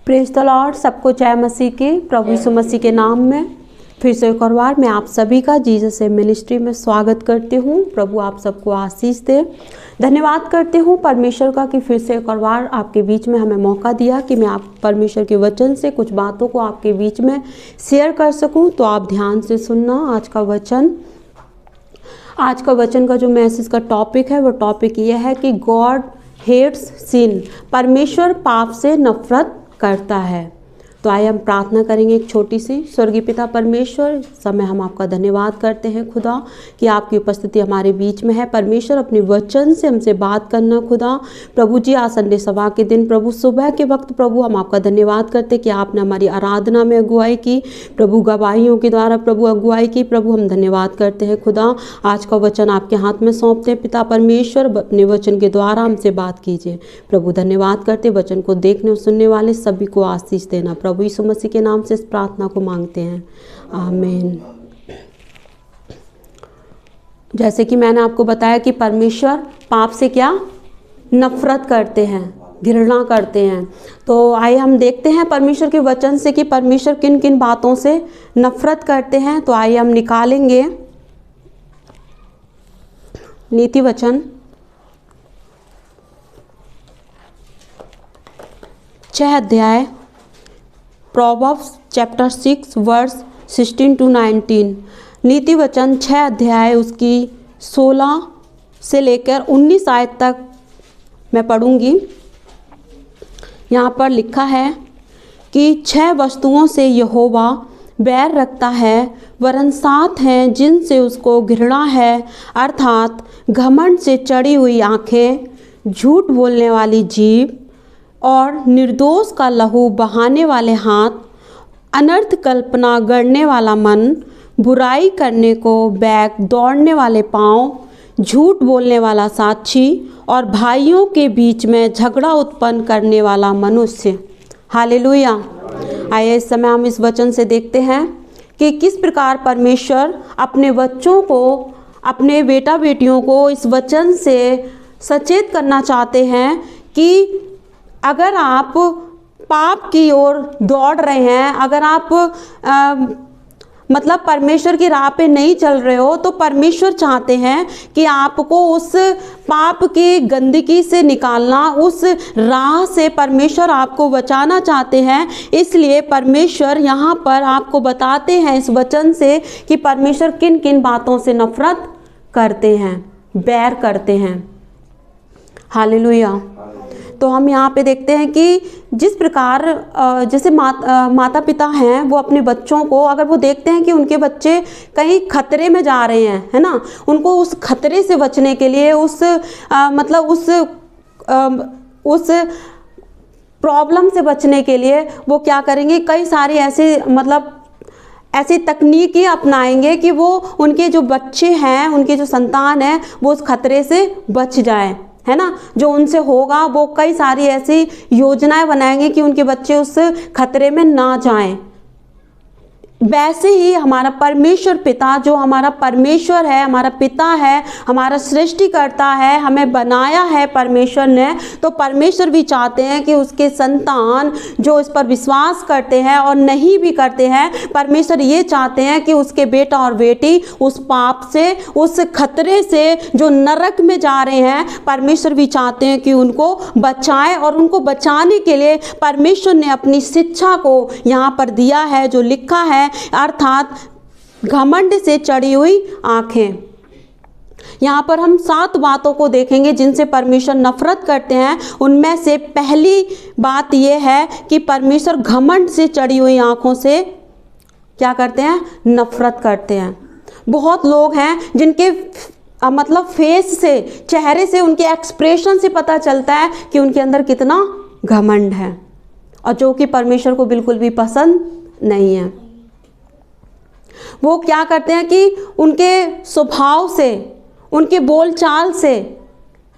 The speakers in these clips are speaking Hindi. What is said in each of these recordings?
Praise the Lord. सबको जय मसीह के, प्रभु यीशु मसीह के नाम में फिर से एक और बार मैं आप सभी का जीसस से मिनिस्ट्री में स्वागत करती हूँ। प्रभु आप सबको आशीष दे। धन्यवाद करती हूँ परमेश्वर का कि फिर से एक और बार आपके बीच में हमें मौका दिया कि मैं आप परमेश्वर के वचन से कुछ बातों को आपके बीच में शेयर कर सकूँ। तो आप ध्यान से सुनना आज का वचन का जो मैसेज का टॉपिक है वो टॉपिक ये है कि गॉड हेट्स सिन, परमेश्वर पाप से नफरत करता है। तो आइए हम प्रार्थना करेंगे एक छोटी सी। स्वर्गीय पिता परमेश्वर, समय हम आपका धन्यवाद करते हैं खुदा कि आपकी उपस्थिति हमारे बीच में है। परमेश्वर अपने वचन से हमसे बात करना खुदा। प्रभु जी आज संडे सभा के दिन प्रभु सुबह के वक्त प्रभु हम आपका धन्यवाद करते कि आपने हमारी आराधना में अगुवाई की, प्रभु गवाहियों के द्वारा प्रभु अगुवाई की। प्रभु हम धन्यवाद करते हैं खुदा। आज का वचन आपके हाथ में सौंपते हैं पिता परमेश्वर, अपने वचन के द्वारा हमसे बात कीजिए। प्रभु धन्यवाद करते वचन को देखने और सुनने वाले सभी को आशीष देना। प्रभु यीशु मसीह के नाम से इस प्रार्थना को मांगते हैं, आमीन। जैसे कि मैंने आपको बताया कि परमेश्वर पाप से क्या नफरत करते हैं, घृणा करते हैं। तो आइए हम देखते हैं परमेश्वर के वचन से कि परमेश्वर किन किन बातों से नफरत करते हैं। तो आइए हम निकालेंगे नीति वचन 6 अध्याय, प्रोवर्ब्स चैप्टर 6 वर्स 16 to 19। नीति वचन 6 अध्याय उसकी 16 से लेकर 19 आयत तक मैं पढ़ूंगी। यहाँ पर लिखा है कि 6 वस्तुओं से यहोवा बैर रखता है, वरन 7 हैं जिनसे उसको घृणा है, अर्थात घमंड से चढ़ी हुई आँखें, झूठ बोलने वाली जीभ और निर्दोष का लहू बहाने वाले हाथ, अनर्थ कल्पना गढ़ने वाला मन, बुराई करने को बैक दौड़ने वाले पाँव, झूठ बोलने वाला साक्षी और भाइयों के बीच में झगड़ा उत्पन्न करने वाला मनुष्य। हालेलुया। आइए इस समय हम इस वचन से देखते हैं कि किस प्रकार परमेश्वर अपने बच्चों को, अपने बेटा बेटियों को इस वचन से सचेत करना चाहते हैं कि अगर आप पाप की ओर दौड़ रहे हैं, अगर आप मतलब परमेश्वर की राह पे नहीं चल रहे हो, तो परमेश्वर चाहते हैं कि आपको उस पाप की गंदगी से निकालना, उस राह से परमेश्वर आपको बचाना चाहते हैं। इसलिए परमेश्वर यहाँ पर आपको बताते हैं इस वचन से कि परमेश्वर किन किन बातों से नफरत करते हैं, बैर करते हैं। हालेलुया। तो हम यहाँ पे देखते हैं कि जिस प्रकार जैसे माता पिता हैं वो अपने बच्चों को, अगर वो देखते हैं कि उनके बच्चे कहीं खतरे में जा रहे हैं, है ना, उनको उस खतरे से बचने के लिए, उस प्रॉब्लम से बचने के लिए वो क्या करेंगे, कई सारी ऐसी तकनीकी अपनाएंगे कि वो उनके जो बच्चे हैं, उनके जो संतान है, वो उस खतरे से बच जाए, है ना। जो उनसे होगा वो कई सारी ऐसी योजनाएं बनाएंगे कि उनके बच्चे उस खतरे में ना जाएं। वैसे ही हमारा परमेश्वर पिता, जो हमारा परमेश्वर है, हमारा पिता है, हमारा सृष्टिकर्ता है, हमें बनाया है परमेश्वर ने, तो परमेश्वर भी चाहते हैं कि उसके संतान जो इस पर विश्वास करते हैं और नहीं भी करते हैं, परमेश्वर ये चाहते हैं कि उसके बेटा और बेटी उस पाप से, उस खतरे से जो नरक में जा रहे हैं, परमेश्वर भी चाहते हैं कि उनको बचाएं। और उनको बचाने के लिए परमेश्वर ने अपनी शिक्षा को यहाँ पर दिया है, जो लिखा है, अर्थात घमंड से चढ़ी हुई आंखें। यहाँ पर हम 7 बातों को देखेंगे जिनसे परमेश्वर नफरत करते हैं। उनमें से पहली बात यह है कि परमेश्वर घमंड से चढ़ी हुई आंखों से क्या करते हैं, नफरत करते हैं। बहुत लोग हैं जिनके फेस से, चेहरे से, उनके एक्सप्रेशन से पता चलता है कि उनके अंदर कितना घमंड है, और जो कि परमेश्वर को बिल्कुल भी पसंद नहीं है। वो क्या करते हैं कि उनके स्वभाव से, उनके बोलचाल से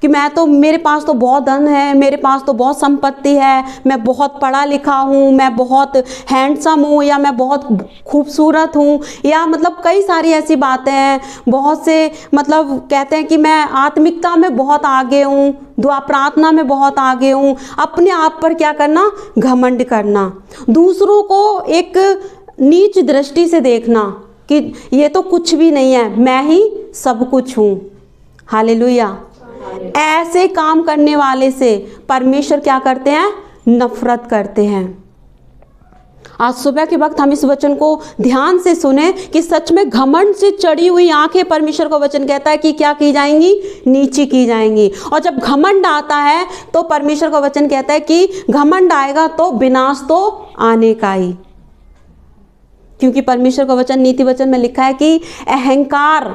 कि मैं तो, मेरे पास तो बहुत धन है, मेरे पास तो बहुत संपत्ति है, मैं बहुत पढ़ा लिखा हूँ, मैं बहुत हैंडसम हूँ, या मैं बहुत खूबसूरत हूँ, या मतलब कई सारी ऐसी बातें हैं। बहुत से मतलब कहते हैं कि मैं आत्मिकता में बहुत आगे हूँ, दुआ प्रार्थना में बहुत आगे हूँ। अपने आप पर क्या करना? घमंड करना, दूसरों को एक नीच दृष्टि से देखना कि ये तो कुछ भी नहीं है, मैं ही सब कुछ हूँ। हालेलुया। ऐसे काम करने वाले से परमेश्वर क्या करते हैं? नफरत करते हैं। आज सुबह के वक्त हम इस वचन को ध्यान से सुने कि सच में घमंड से चढ़ी हुई आंखें, परमेश्वर का वचन कहता है कि क्या की जाएंगी? नीची की जाएंगी। और जब घमंड आता है तो परमेश्वर का वचन कहता है कि घमंड आएगा तो विनाश तो आने का ही। क्योंकि परमेश्वर का वचन, नीति वचन में लिखा है कि अहंकार,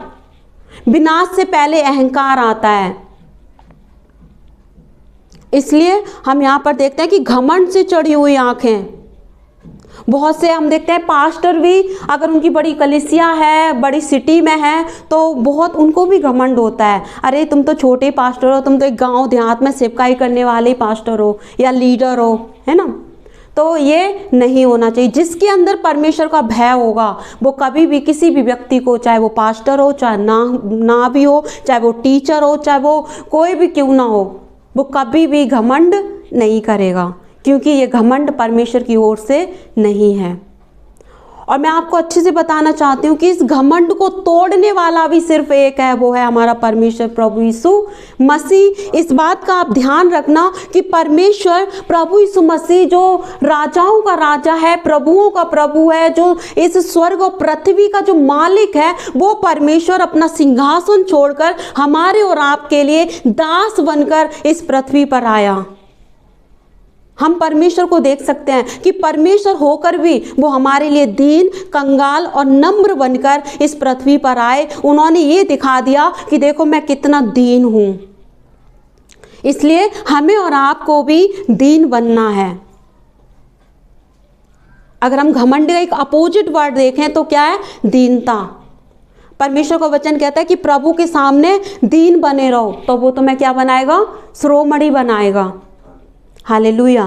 विनाश से पहले अहंकार आता है। इसलिए हम यहाँ पर देखते हैं कि घमंड से चढ़ी हुई आंखें। बहुत से हम देखते हैं पास्टर भी, अगर उनकी बड़ी कलीसिया है, बड़ी सिटी में है, तो बहुत उनको भी घमंड होता है। अरे तुम तो छोटे पास्टर हो, तुम तो एक गांव देहात में सेवकाई करने वाले पास्टर हो या लीडर हो, है ना। तो ये नहीं होना चाहिए। जिसके अंदर परमेश्वर का भय होगा वो कभी भी किसी भी व्यक्ति को, चाहे वो पास्टर हो, चाहे ना भी हो, चाहे वो टीचर हो, चाहे वो कोई भी क्यों ना हो, वो कभी भी घमंड नहीं करेगा, क्योंकि ये घमंड परमेश्वर की ओर से नहीं है। और मैं आपको अच्छे से बताना चाहती हूँ कि इस घमंड को तोड़ने वाला भी सिर्फ एक है, वो है हमारा परमेश्वर प्रभु यीशु मसीह। इस बात का आप ध्यान रखना कि परमेश्वर प्रभु यीशु मसीह जो राजाओं का राजा है, प्रभुओं का प्रभु है, जो इस स्वर्ग और पृथ्वी का जो मालिक है, वो परमेश्वर अपना सिंहासन छोड़कर हमारे और आपके लिए दास बनकर इस पृथ्वी पर आया। हम परमेश्वर को देख सकते हैं कि परमेश्वर होकर भी वो हमारे लिए दीन, कंगाल और नम्र बनकर इस पृथ्वी पर आए। उन्होंने ये दिखा दिया कि देखो मैं कितना दीन हूं। इसलिए हमें और आपको भी दीन बनना है। अगर हम घमंड का एक अपोजिट वर्ड देखें तो क्या है? दीनता। परमेश्वर का वचन कहता है कि प्रभु के सामने दीन बने रहो, तो वो तुम्हें क्या बनाएगा? शिरोमणि बनाएगा। हालेलुया।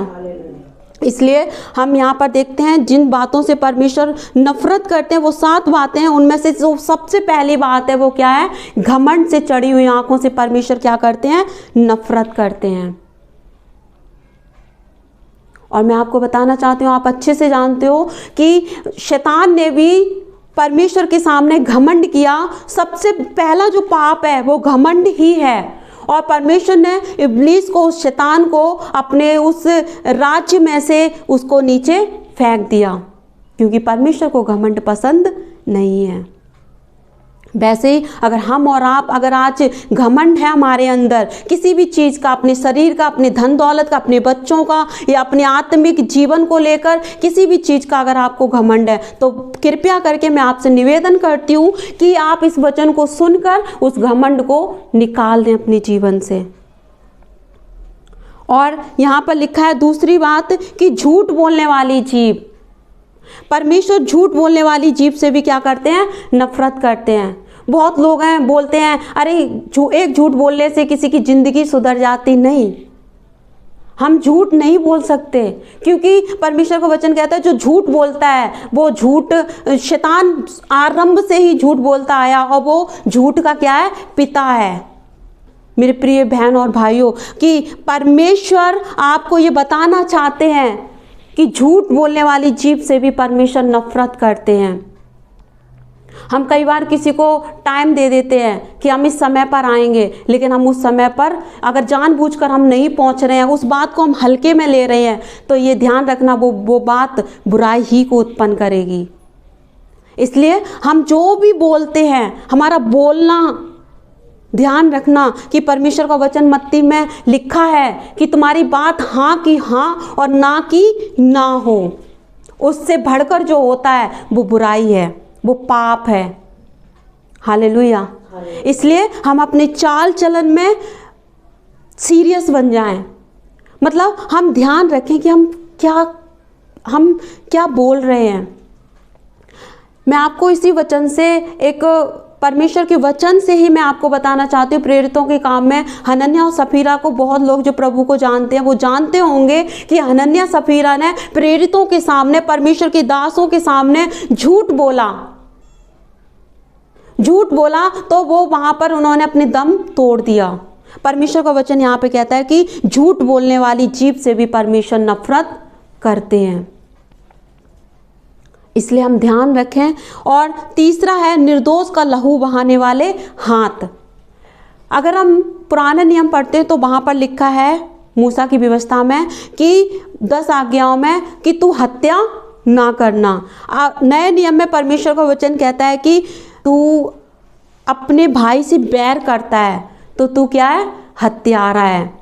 इसलिए हम यहाँ पर देखते हैं जिन बातों से परमेश्वर नफरत करते हैं वो 7 बातें हैं। उनमें से जो सबसे पहली बात है वो क्या है? घमंड से चढ़ी हुई आंखों से परमेश्वर क्या करते हैं? नफरत करते हैं। और मैं आपको बताना चाहती हूँ, आप अच्छे से जानते हो कि शैतान ने भी परमेश्वर के सामने घमंड किया। सबसे पहला जो पाप है वो घमंड ही है। और परमेश्वर ने इब्लीस को, उस शैतान को अपने उस राज्य में से उसको नीचे फेंक दिया, क्योंकि परमेश्वर को घमंड पसंद नहीं है। वैसे ही अगर हम और आप, अगर आज घमंड है हमारे अंदर किसी भी चीज़ का, अपने शरीर का, अपने धन दौलत का, अपने बच्चों का, या अपने आत्मिक जीवन को लेकर किसी भी चीज़ का अगर आपको घमंड है, तो कृपया करके मैं आपसे निवेदन करती हूँ कि आप इस वचन को सुनकर उस घमंड को निकाल दें अपने जीवन से। और यहाँ पर लिखा है दूसरी बात कि झूठ बोलने वाली जीभ। परमेश्वर झूठ बोलने वाली जीभ से भी क्या करते हैं? नफरत करते हैं। बहुत लोग हैं बोलते हैं अरे एक झूठ बोलने से किसी की जिंदगी सुधर जाती। नहीं, हम झूठ नहीं बोल सकते, क्योंकि परमेश्वर का वचन कहता है जो झूठ बोलता है वो झूठ, शैतान आरंभ से ही झूठ बोलता आया और वो झूठ का क्या है? पिता है। मेरे प्रिय बहन और भाइयों, कि परमेश्वर आपको ये बताना चाहते हैं कि झूठ बोलने वाली जीभ से भी परमेश्वर नफरत करते हैं। हम कई बार किसी को टाइम दे देते हैं कि हम इस समय पर आएंगे, लेकिन हम उस समय पर अगर जानबूझकर हम नहीं पहुंच रहे हैं, उस बात को हम हल्के में ले रहे हैं, तो ये ध्यान रखना वो बात बुराई ही को उत्पन्न करेगी। इसलिए हम जो भी बोलते हैं, हमारा बोलना ध्यान रखना कि परमेश्वर का वचन मत्ती में लिखा है कि तुम्हारी बात हाँ की हाँ और ना की ना हो। उससे बढ़कर जो होता है वो बुराई है, वो पाप है। हालेलुया। इसलिए हम अपने चाल चलन में सीरियस बन जाएं। मतलब हम ध्यान रखें कि हम क्या बोल रहे हैं। मैं आपको इसी वचन से एक परमेश्वर के वचन से ही मैं आपको बताना चाहती हूँ, प्रेरितों के काम में हनन्याह और सफीरा को बहुत लोग जो प्रभु को जानते हैं वो जानते होंगे कि हनन्याह सफीरा ने प्रेरितों के सामने, परमेश्वर के दासों के सामने झूठ बोला तो वो वहां पर उन्होंने अपने दम तोड़ दिया। परमेश्वर का वचन यहाँ पे कहता है कि झूठ बोलने वाली जीभ से भी परमेश्वर नफरत करते हैं, इसलिए हम ध्यान रखें। और तीसरा है निर्दोष का लहू बहाने वाले हाथ। अगर हम पुराने नियम पढ़ते हैं तो वहां पर लिखा है मूसा की व्यवस्था में कि 10 आज्ञाओं में कि तू हत्या ना करना। नए नियम में परमेश्वर का वचन कहता है कि तू अपने भाई से बैर करता है तो तू क्या है, हत्यारा है।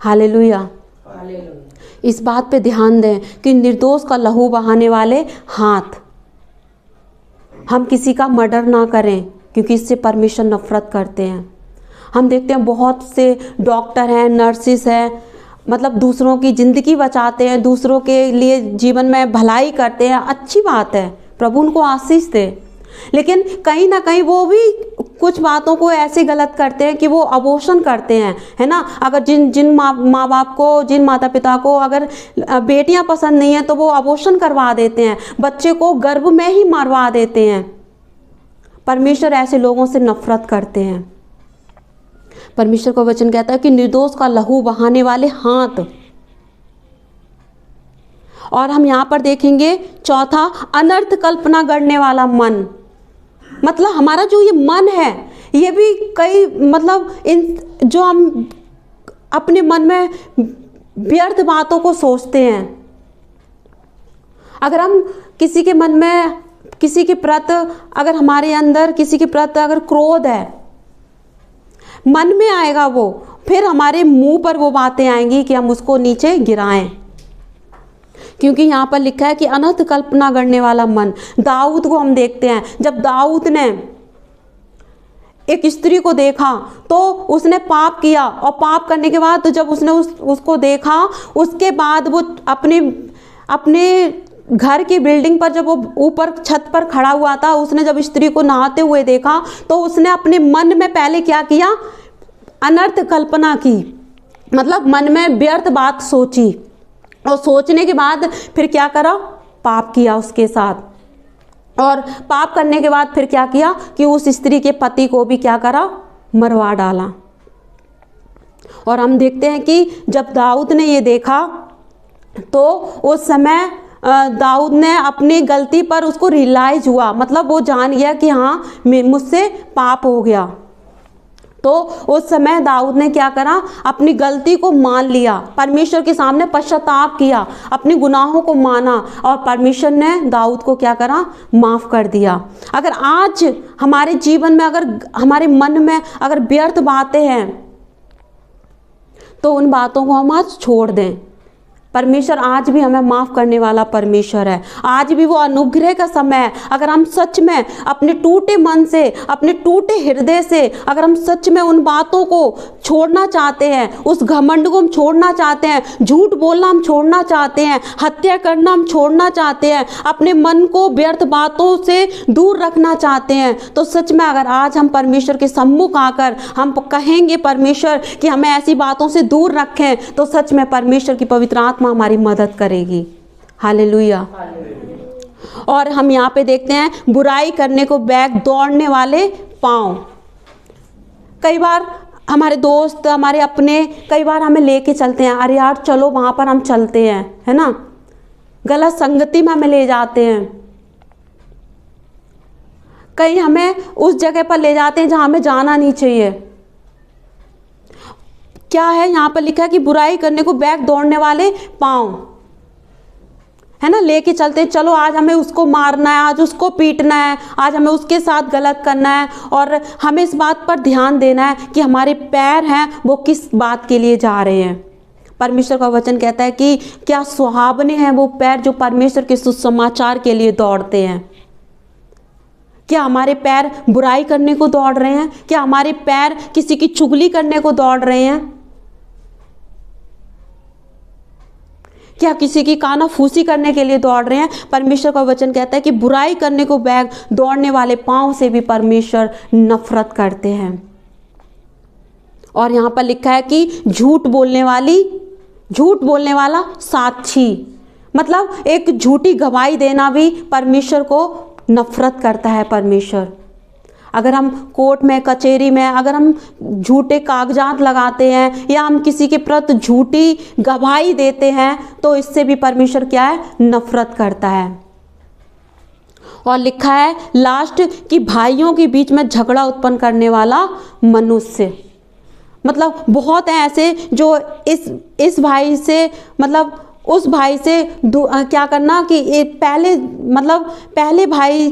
हालेलुया। इस बात पे ध्यान दें कि निर्दोष का लहू बहाने वाले हाथ, हम किसी का मर्डर ना करें क्योंकि इससे परमेश्वर नफरत करते हैं। हम देखते हैं बहुत से डॉक्टर हैं, नर्सिस हैं, मतलब दूसरों की ज़िंदगी बचाते हैं, दूसरों के लिए जीवन में भलाई करते हैं, अच्छी बात है, प्रभु उनको आशीष दे। लेकिन कहीं ना कहीं वो भी कुछ बातों को ऐसे गलत करते हैं कि वो अबॉर्शन करते हैं, है ना। अगर जिन माँ बाप को, जिन माता पिता को अगर बेटियां पसंद नहीं है तो वो अबॉर्शन करवा देते हैं, बच्चे को गर्भ में ही मरवा देते हैं। परमेश्वर ऐसे लोगों से नफरत करते हैं। परमेश्वर का वचन कहता है कि निर्दोष का लहू बहाने वाले हाथ। और हम यहाँ पर देखेंगे चौथा, अनर्थ कल्पना गढ़ने वाला मन। मतलब हमारा जो ये मन है ये भी कई मतलब इन जो हम अपने मन में व्यर्थ बातों को सोचते हैं। अगर हम किसी के मन में, किसी के प्रति, अगर हमारे अंदर किसी के प्रति अगर क्रोध है, मन में आएगा वो, फिर हमारे मुंह पर वो बातें आएंगी कि हम उसको नीचे गिराएं। क्योंकि यहाँ पर लिखा है कि अनर्थ कल्पना करने वाला मन। दाऊद को हम देखते हैं, जब दाऊद ने एक स्त्री को देखा तो उसने पाप किया, और पाप करने के बाद तो जब उसने उसको देखा, उसके बाद वो अपने घर की बिल्डिंग पर, जब वो ऊपर छत पर खड़ा हुआ था, उसने जब स्त्री को नहाते हुए देखा तो उसने अपने मन में पहले क्या किया, अनर्थ कल्पना की। मतलब मन में व्यर्थ बात सोची, और सोचने के बाद फिर क्या करा, पाप किया उसके साथ। और पाप करने के बाद फिर क्या किया कि उस स्त्री के पति को भी क्या करा, मरवा डाला। और हम देखते हैं कि जब दाऊद ने ये देखा तो उस समय दाऊद ने अपनी गलती पर उसको रियलाइज हुआ, मतलब वो जान गया कि हाँ मुझसे पाप हो गया। तो उस समय दाऊद ने क्या करा, अपनी गलती को मान लिया, परमेश्वर के सामने पश्चाताप किया, अपने गुनाहों को माना, और परमेश्वर ने दाऊद को क्या करा, माफ कर दिया। अगर आज हमारे जीवन में, अगर हमारे मन में अगर व्यर्थ बातें हैं तो उन बातों को हम आज छोड़ दें। परमेश्वर आज भी हमें माफ करने वाला परमेश्वर है। आज भी वो अनुग्रह का समय है। अगर हम सच में अपने टूटे मन से, अपने टूटे हृदय से, अगर हम सच में उन बातों को छोड़ना चाहते हैं, उस घमंड को हम छोड़ना चाहते हैं, झूठ बोलना हम छोड़ना चाहते हैं, हत्या करना हम छोड़ना चाहते हैं, अपने मन को व्यर्थ बातों से दूर रखना चाहते हैं, तो सच में अगर आज हम परमेश्वर के सम्मुख आकर हम कहेंगे परमेश्वर कि हमें ऐसी बातों से दूर रखें, तो सच में परमेश्वर की पवित्र आत्मा हमारी मदद करेगी। हालेलुया। और हम यहाँ पे देखते हैं बुराई करने को बैग दौड़ने वाले पांव। कई बार हमारे दोस्त, हमारे अपने, कई बार हमें लेके चलते हैं, अरे यार चलो वहां पर हम चलते हैं, है ना, गलत संगति में हमें ले जाते हैं, कहीं हमें उस जगह पर ले जाते हैं जहां हमें जाना नहीं चाहिए। क्या है यहाँ पर लिखा है कि बुराई करने को बैग दौड़ने वाले पांव, है ना, लेके चलते हैं, चलो आज हमें उसको मारना है, आज उसको पीटना है, आज हमें उसके साथ गलत करना है। और हमें इस बात पर ध्यान देना है कि हमारे पैर हैं वो किस बात के लिए जा रहे हैं। परमेश्वर का वचन कहता है कि क्या सुहावने हैं वो पैर जो परमेश्वर के सुसमाचार के लिए दौड़ते हैं। क्या हमारे पैर बुराई करने को दौड़ रहे हैं? क्या हमारे पैर किसी की चुगली करने को दौड़ रहे हैं? क्या किसी की कानाफूसी करने के लिए दौड़ रहे हैं? परमेश्वर का वचन कहता है कि बुराई करने को बैग दौड़ने वाले पांव से भी परमेश्वर नफरत करते हैं। और यहाँ पर लिखा है कि झूठ बोलने वाला साक्षी, मतलब एक झूठी गवाही देना भी परमेश्वर को नफरत करता है परमेश्वर। अगर हम कोर्ट में, कचहरी में अगर हम झूठे कागजात लगाते हैं या हम किसी के प्रति झूठी गवाही देते हैं तो इससे भी परमेश्वर क्या है? नफरत करता है। और लिखा है लास्ट कि भाइयों के बीच में झगड़ा उत्पन्न करने वाला मनुष्य, मतलब बहुत हैं ऐसे जो इस भाई से, मतलब उस भाई से क्या करना कि पहले भाई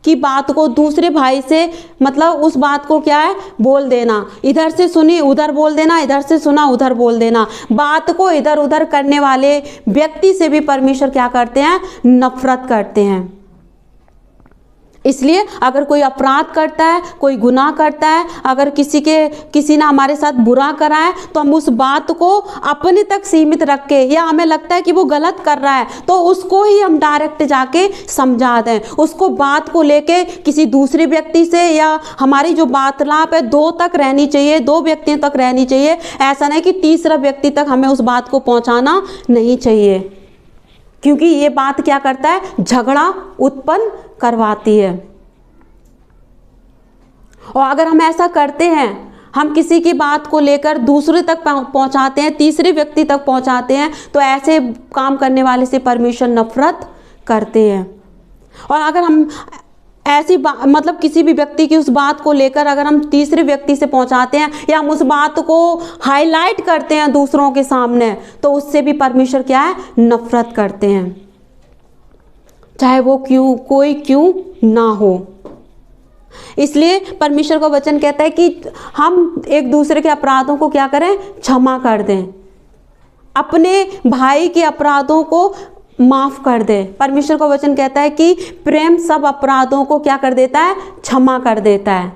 की बात को दूसरे भाई से, मतलब उस बात को क्या है? बोल देना। इधर से सुनी उधर बोल देना, इधर से सुना उधर बोल देना। बात को इधर उधर करने वाले व्यक्ति से भी परमेश्वर क्या करते हैं? नफरत करते हैं। इसलिए अगर कोई अपराध करता है, कोई गुनाह करता है, अगर किसी ने हमारे साथ बुरा करा है तो हम उस बात को अपने तक सीमित रख के, या हमें लगता है कि वो गलत कर रहा है तो उसको ही हम डायरेक्ट जाके समझा दें। उसको बात को लेके किसी दूसरे व्यक्ति से, या हमारी जो वार्तालाप है 2 तक रहनी चाहिए, 2 व्यक्तियों तक रहनी चाहिए। ऐसा नहीं कि तीसरा व्यक्ति तक हमें उस बात को पहुंचाना नहीं चाहिए, क्योंकि ये बात क्या करता है? झगड़ा उत्पन्न करवाती है। और अगर हम ऐसा करते हैं, हम किसी की बात को लेकर दूसरे तक पहुंचाते हैं, तीसरे व्यक्ति तक पहुंचाते हैं, तो ऐसे काम करने वाले से परमेश्वर नफरत करते हैं। और अगर हम ऐसी मतलब किसी भी व्यक्ति की उस बात को लेकर अगर हम तीसरे व्यक्ति से पहुंचाते हैं या हम उस बात को हाईलाइट करते हैं दूसरों के सामने, तो उससे भी परमेश्वर क्या है? नफरत करते हैं, चाहे वो कोई क्यों ना हो। इसलिए परमेश्वर का वचन कहता है कि हम एक दूसरे के अपराधों को क्या करें? क्षमा कर दें, अपने भाई के अपराधों को माफ कर दे। परमेश्वर का वचन कहता है कि प्रेम सब अपराधों को क्या कर देता है? क्षमा कर देता है।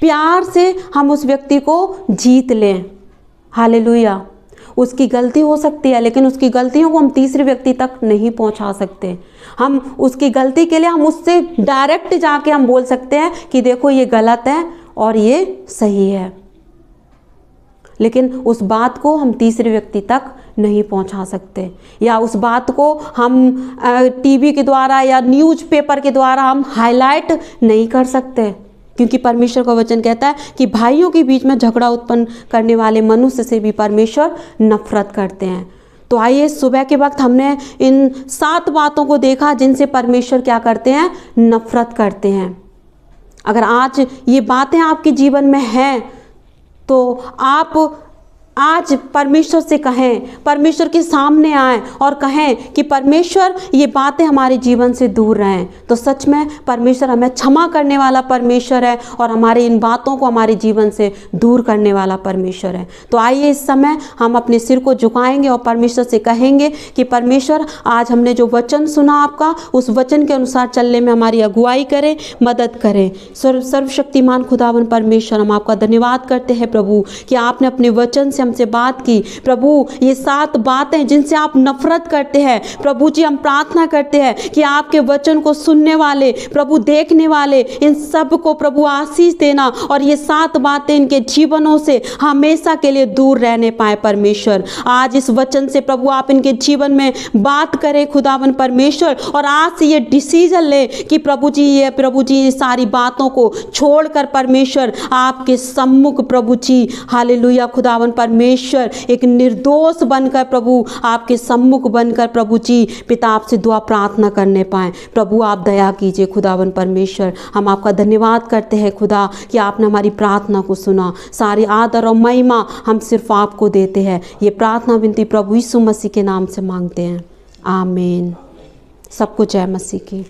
प्यार से हम उस व्यक्ति को जीत लें। हालेलुया। उसकी गलती हो सकती है, लेकिन उसकी गलतियों को हम तीसरे व्यक्ति तक नहीं पहुंचा सकते। हम उसकी गलती के लिए हम उससे डायरेक्ट जाके हम बोल सकते हैं कि देखो ये गलत है और ये सही है, लेकिन उस बात को हम तीसरे व्यक्ति तक नहीं पहुंचा सकते, या उस बात को हम टीवी के द्वारा या न्यूज़पेपर के द्वारा हम हाईलाइट नहीं कर सकते, क्योंकि परमेश्वर का वचन कहता है कि भाइयों के बीच में झगड़ा उत्पन्न करने वाले मनुष्य से भी परमेश्वर नफरत करते हैं। तो आइए, सुबह के वक्त हमने इन 7 बातों को देखा जिनसे परमेश्वर क्या करते हैं? नफरत करते हैं। अगर आज ये बातें आपके जीवन में हैं तो आप आज परमेश्वर से कहें, परमेश्वर के सामने आएं और कहें कि परमेश्वर ये बातें हमारे जीवन से दूर रहें। तो सच में परमेश्वर हमें क्षमा करने वाला परमेश्वर है और हमारे इन बातों को हमारे जीवन से दूर करने वाला परमेश्वर है। तो आइए इस समय हम अपने सिर को झुकाएंगे और परमेश्वर से कहेंगे कि परमेश्वर, आज हमने जो वचन सुना आपका, उस वचन के अनुसार चलने में हमारी अगुवाई करें, मदद करें। सर्वशक्तिमान खुदावन परमेश्वर, हम आपका धन्यवाद करते हैं प्रभु कि आपने अपने वचन से हमसे बात की। प्रभु, ये 7 बातें जिनसे आप नफरत करते हैं, प्रभु जी हम प्रार्थना करते हैं कि आपके वचन को सुनने वाले, प्रभु देखने वाले, इन सब को प्रभु आशीष देना और ये 7 बातें इनके जीवनों से हमेशा के लिए दूर रहने पाए। परमेश्वर, आज इस वचन से प्रभु आप इनके जीवन में बात करें खुदावन परमेश्वर, और आज से ये डिसीजन ले कि प्रभु जी ये सारी बातों को छोड़कर परमेश्वर आपके सम्मुख प्रभु जी, हालेलुया खुदावन परमेश्वर, एक निर्दोष बनकर प्रभु आपके सम्मुख बनकर प्रभु जी पिता आपसे दुआ प्रार्थना करने पाए। प्रभु आप दया कीजिए खुदावन परमेश्वर। हम आपका धन्यवाद करते हैं खुदा कि आपने हमारी प्रार्थना को सुना। सारी आदर और महिमा हम सिर्फ आपको देते हैं। ये प्रार्थना विनती प्रभु यीशु मसीह के नाम से मांगते हैं, आमीन। सबको जय मसीह की।